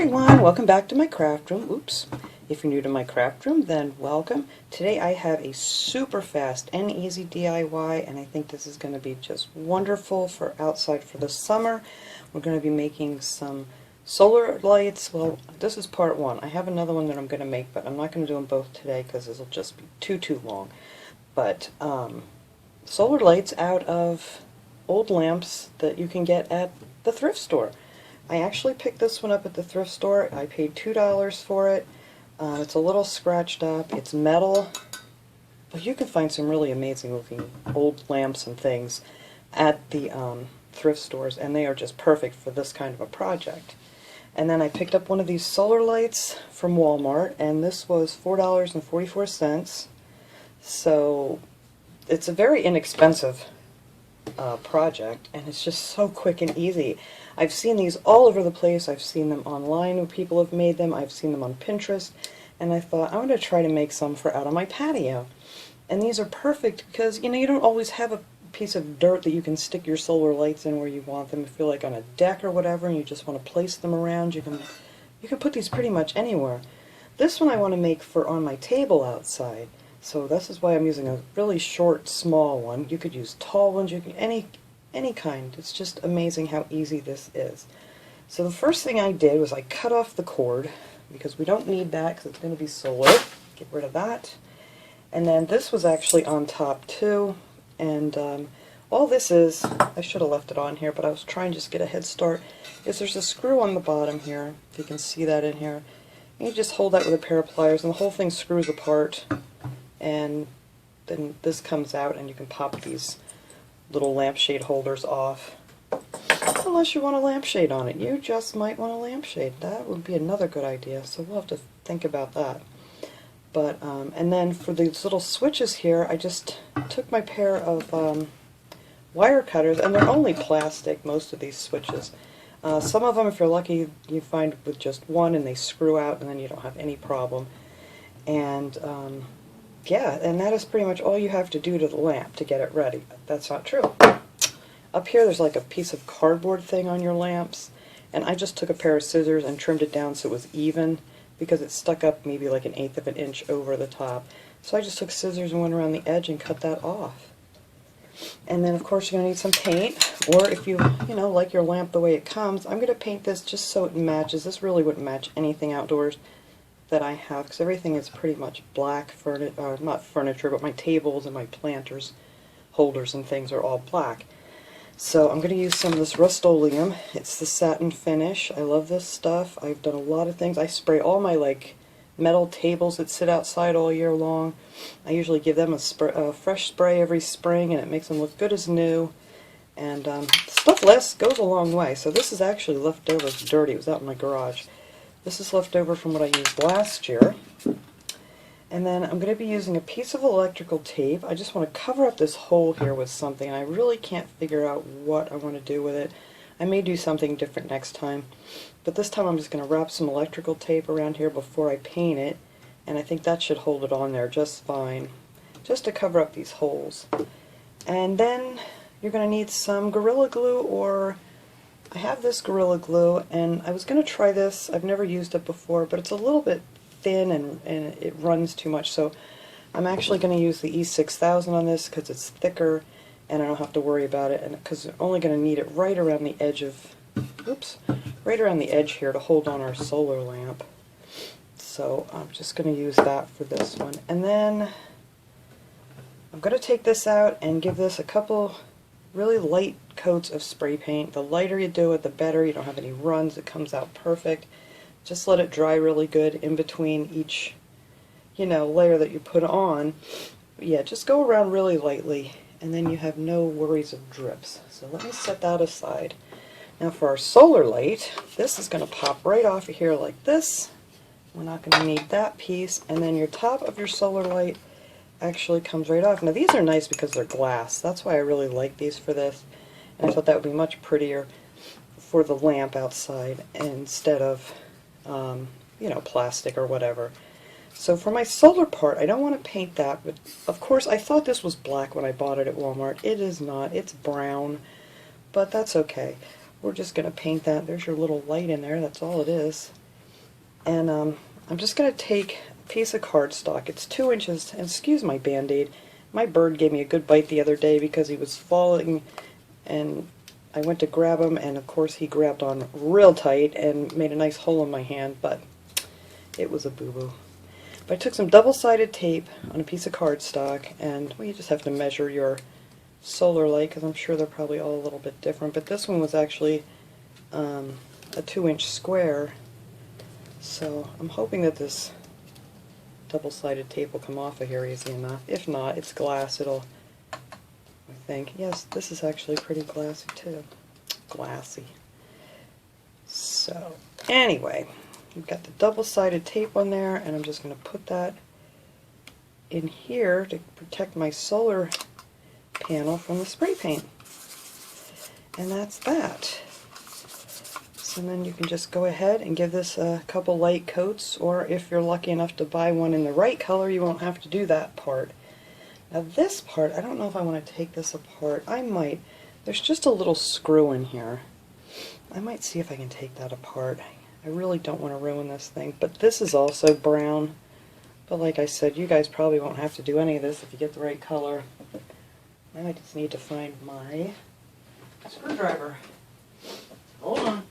everyone, welcome back to my craft room. Oops. If you're new to my craft room, then welcome. Today I have a super fast and easy DIY, and I think this is going to be just wonderful for outside for the summer. We're going to be making some solar lights. Well, this is part one. I have another one that I'm going to make, but I'm not going to do them both today because this will just be too long. But solar lights out of old lamps that you can get at the thrift store. I actually picked this one up at the thrift store. I paid $2 for it. It's a little scratched up. It's metal. But you can find some really amazing looking old lamps and things at the thrift stores, and they are just perfect for this kind of a project. And then I picked up one of these solar lights from Walmart, and this was $4.44. So it's a very inexpensive project, and it's just so quick and easy. I've seen these all over the place. I've seen them online where people have made them. I've seen them on Pinterest, and I thought I'm going to try to make some for out on my patio. And these are perfect because you don't always have a piece of dirt that you can stick your solar lights in where you want them. If you're like on a deck or whatever and you just want to place them around, you can put these pretty much anywhere. This one I want to make for on my table outside. So this is why I'm using a really short, small one. You could use tall ones, you can any kind. It's just amazing how easy this is. So the first thing I did was I cut off the cord because we don't need that because it's going to be solar. Get rid of that. And then this was actually on top too. And all this is, I should have left it on here, but I was trying to just get a head start, is there's a screw on the bottom here, if you can see that in here. And you just hold that with a pair of pliers and the whole thing screws apart. And then this comes out and you can pop these little lampshade holders off. Unless you want a lampshade on it. You just might want a lampshade. That would be another good idea, so we'll have to think about that. But and then for these little switches here, I just took my pair of wire cutters, and they're only plastic, most of these switches. Some of them, if you're lucky, you find with just one and they screw out and then you don't have any problem. And yeah, and that is pretty much all you have to do to the lamp to get it ready. That's not true. Up here there's like a piece of cardboard thing on your lamps, and I just took a pair of scissors and trimmed it down so it was even, because it stuck up maybe like 1/8 of an inch over the top. So I just took scissors and went around the edge and cut that off. And then of course you're going to need some paint, or if you like your lamp the way it comes, I'm going to paint this just so it matches. This really wouldn't match anything outdoors that I have, because everything is pretty much black not furniture, but my tables and my planters, holders and things are all black. So I'm going to use some of this Rust-Oleum. It's the satin finish. I love this stuff. I've done a lot of things. I spray all my metal tables that sit outside all year long. I usually give them a fresh spray every spring, and it makes them look good as new. And stuff goes a long way. So this is actually left over. It's dirty. It was out in my garage. This is left over from what I used last year. And then I'm going to be using a piece of electrical tape. I just want to cover up this hole here with something. I really can't figure out what I want to do with it. I may do something different next time. But this time I'm just going to wrap some electrical tape around here before I paint it. And I think that should hold it on there just fine. Just to cover up these holes. And then you're going to need some Gorilla Glue, or I have this Gorilla Glue, and I was going to try this. I've never used it before, but it's a little bit thin and it runs too much, so I'm actually going to use the E6000 on this because it's thicker and I don't have to worry about it, and because I'm only going to need it right around the edge of, right around the edge here to hold on our solar lamp. So I'm just going to use that for this one. And then I'm going to take this out and give this a couple really light coats of spray paint. The lighter you do it, the better. You don't have any runs. It comes out perfect. Just let it dry really good in between each, layer that you put on. Yeah, just go around really lightly, and then you have no worries of drips. So let me set that aside. Now for our solar light, this is going to pop right off of here like this. We're not going to need that piece. And then your top of your solar light actually comes right off. Now these are nice because they're glass. That's why I really like these for this. And I thought that would be much prettier for the lamp outside instead of plastic or whatever. So for my solar part, I don't want to paint that, but of course I thought this was black when I bought it at Walmart. It is not. It's brown, but that's okay. We're just going to paint that. There's your little light in there. That's all it is. And I'm just going to take a piece of cardstock. It's 2 inches, and excuse my Band-Aid. My bird gave me a good bite the other day because he was falling, and I went to grab him, and of course he grabbed on real tight and made a nice hole in my hand, but it was a boo-boo. But I took some double-sided tape on a piece of cardstock, and well, you just have to measure your solar light, because I'm sure they're probably all a little bit different, but this one was actually a 2-inch square, so I'm hoping that this double-sided tape will come off of here easy enough. If not, it's glass, it'll, I think. Yes, this is actually pretty glassy too. Glassy. So, anyway, we've got the double-sided tape on there, and I'm just going to put that in here to protect my solar panel from the spray paint. And that's that. So then you can just go ahead and give this a couple light coats, or if you're lucky enough to buy one in the right color, you won't have to do that part. Now this part, I don't know if I want to take this apart. I might. There's just a little screw in here. I might see if I can take that apart. I really don't want to ruin this thing. But this is also brown. But like I said, you guys probably won't have to do any of this if you get the right color. Now I just need to find my screwdriver. Hold on.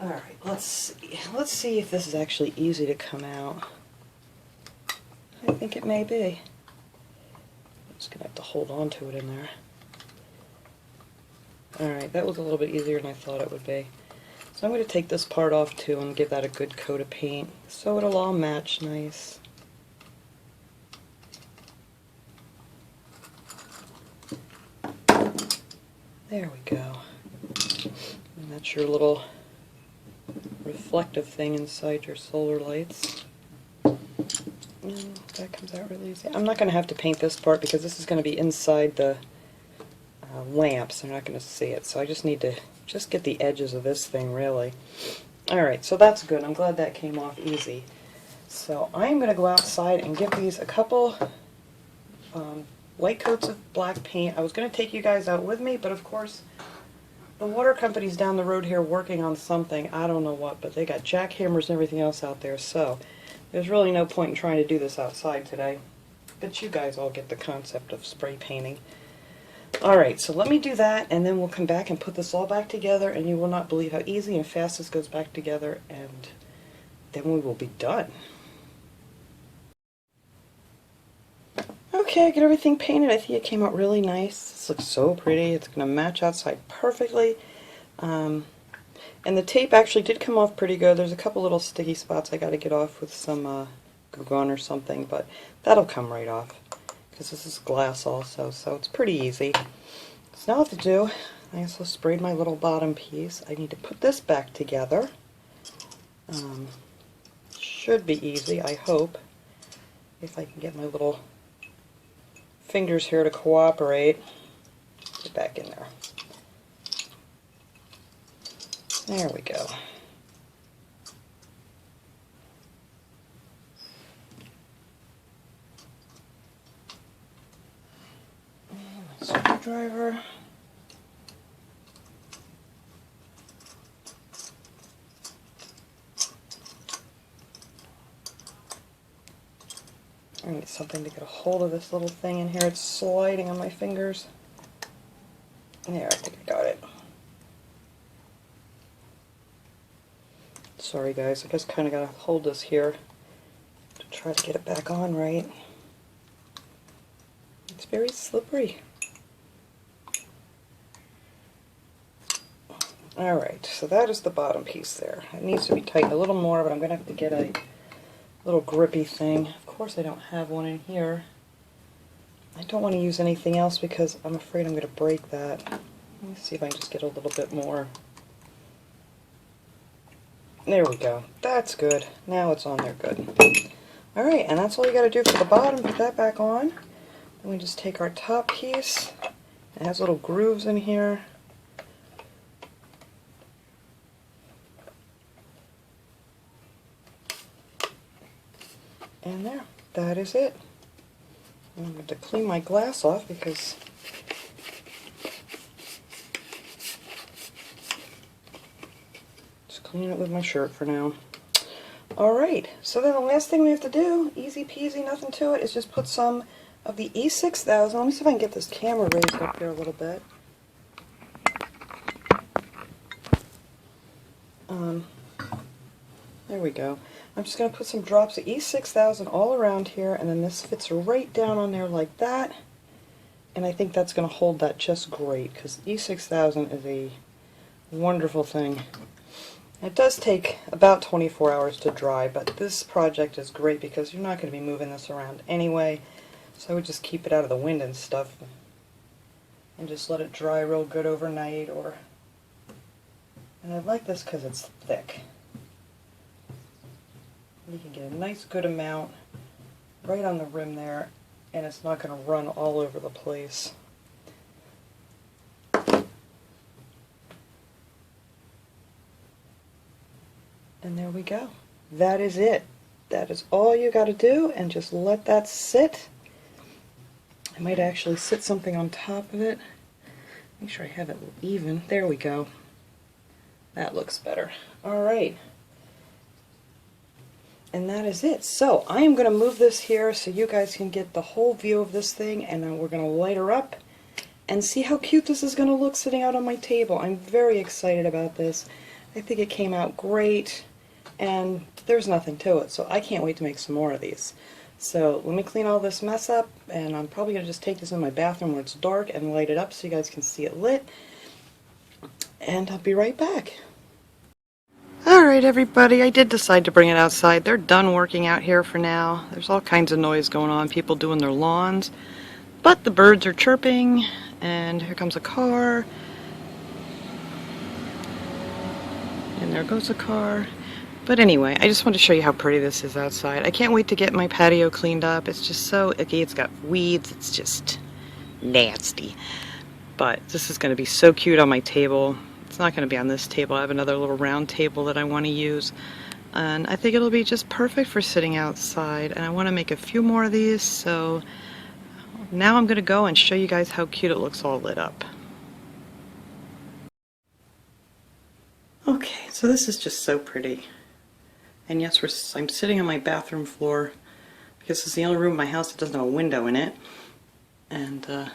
Alright, let's see. Let's see if this is actually easy to come out. I think it may be. I'm just going to have to hold on to it in there. Alright, that was a little bit easier than I thought it would be. So I'm going to take this part off too and give that a good coat of paint so it'll all match nice. There we go. And that's your little reflective thing inside your solar lights. And that comes out really easy. I'm not going to have to paint this part because this is going to be inside the lamps. They're not going to see it. So I just need to just get the edges of this thing really. Alright, so that's good. I'm glad that came off easy. So I'm going to go outside and give these a couple light coats of black paint. I was going to take you guys out with me, but of course the water company's down the road here working on something. I don't know what, but they got jackhammers and everything else out there, so there's really no point in trying to do this outside today. But you guys all get the concept of spray painting. Alright, so let me do that, and then we'll come back and put this all back together, and you will not believe how easy and fast this goes back together, and then we will be done. Okay, I got everything painted. I think it came out really nice. This looks so pretty. It's going to match outside perfectly. And the tape actually did come off pretty good. There's a couple little sticky spots I got to get off with some glue gun or something, but that'll come right off because this is glass also, so it's pretty easy. So now what to do, I also sprayed my little bottom piece. I need to put this back together. Should be easy, I hope, if I can get my little fingers here to cooperate. Get back in there. There we go. My screwdriver. I need something to get a hold of this little thing in here. It's sliding on my fingers. There, I think I got it. Sorry guys, I just kind of got to hold this here to try to get it back on right. It's very slippery. Alright, so that is the bottom piece there. It needs to be tightened a little more, but I'm going to have to get a little grippy thing. Of course I don't have one in here. I don't want to use anything else because I'm afraid I'm going to break that. Let me see if I can just get a little bit more. There we go. That's good. Now it's on there good. Alright, and that's all you got to do for the bottom. Put that back on. Then we just take our top piece. It has little grooves in here. And there. That is it. And I'm going to clean my glass off because Clean it with my shirt for now. Alright, so then the last thing we have to do, easy peasy, nothing to it, is just put some of the E6000. Let me see if I can get this camera raised up here a little bit. There we go. I'm just going to put some drops of E6000 all around here, and then this fits right down on there like that. And I think that's going to hold that just great, because E6000 is a wonderful thing. It does take about 24 hours to dry, but this project is great because you're not going to be moving this around anyway. So I would just keep it out of the wind and stuff, and just let it dry real good overnight. And I like this because it's thick. You can get a nice good amount right on the rim there, and it's not going to run all over the place. And there we go. That is it. That is all you got to do, and just let that sit. I might actually sit something on top of it. Make sure I have it even. There we go. That looks better. Alright. And that is it. So I am going to move this here so you guys can get the whole view of this thing, and then we're going to light her up and see how cute this is going to look sitting out on my table. I'm very excited about this. I think it came out great, and there's nothing to it, so I can't wait to make some more of these. So let me clean all this mess up, and I'm probably going to just take this in my bathroom where it's dark and light it up so you guys can see it lit. And I'll be right back. Alright everybody, I did decide to bring it outside. They're done working out here for now. There's all kinds of noise going on, people doing their lawns. But the birds are chirping, and here comes a car. And there goes a car. But anyway, I just want to show you how pretty this is outside. I can't wait to get my patio cleaned up. It's just so icky. It's got weeds. It's just nasty. But this is going to be so cute on my table. It's not going to be on this table. I have another little round table that I want to use. And I think it'll be just perfect for sitting outside. And I want to make a few more of these. So now I'm going to go and show you guys how cute it looks all lit up. Okay, so this is just so pretty. And yes, I'm sitting on my bathroom floor because it's the only room in my house that doesn't have a window in it. And of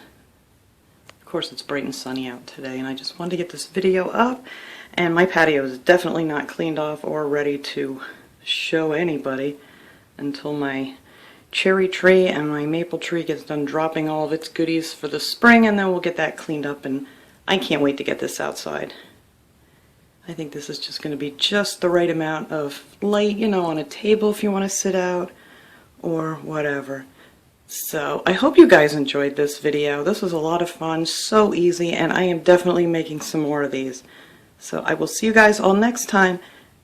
course it's bright and sunny out today, and I just wanted to get this video up. And my patio is definitely not cleaned off or ready to show anybody until my cherry tree and my maple tree gets done dropping all of its goodies for the spring, and then we'll get that cleaned up, and I can't wait to get this outside. I think this is just going to be just the right amount of light, you know, on a table if you want to sit out or whatever. So I hope you guys enjoyed this video. This was a lot of fun, so easy, and I am definitely making some more of these. So I will see you guys all next time.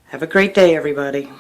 Have a great day, everybody.